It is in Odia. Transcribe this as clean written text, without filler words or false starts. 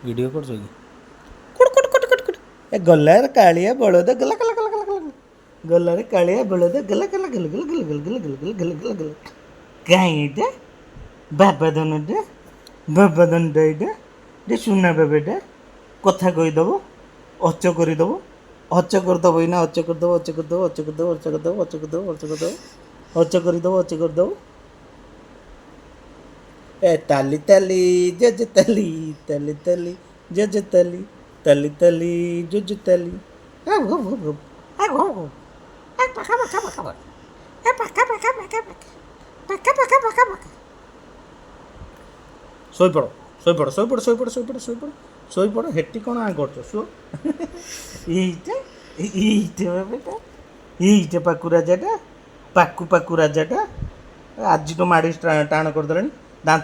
ভিডিও করছো কি গলার কাଳିয়া বলদ গলা গলা গলা গলা গলা গলার কাଳିয়া বলদ গলা গলা গলা গলা গলা গলা গলা গলা গলা গলা গলা কাই এটা বাবা দনটা বাবা দনটা এটা শোনা বাবাটা কথা কইদেব অচ করিদেব অচ କରିଦେବ ଏଇନା ଅଚ କରିଦେବ ଅଚ କରିଦେବ ଅଚ କରିଦେବ ଅଚ କରିଦେବ ଅଚ କରିଦେବ ଅଚ କରିଦେବ ଅଚ କରିଦେବ ଅଚ କରିଦେବ ଏ ତାଲି ତାଲି ଜେଜ ତାଲି ତାଲି ତାଲି ଜେଜ ତାଲି ତାଲି ତାଲି ଜେଜ ତାଲି ଶୋଇପଡ଼ ଶୋଇପଡ଼ ଶୋଇପଡ଼ ଶୋଇପଡ଼ ଶୋଇପଡ଼ ଶୋଇପଡ଼ ଶୋଇପଡ଼ ହେଟି କ'ଣ କରୁଛ ଶୁଅ এইটা এইটা বাবাটা এইটা ପାକୁ ରାଜାଟା ପାକୁ ରାଜାଟା ଆଜି ତ ମାଡ଼ି ଟାଣ କରିଦେଲାଣି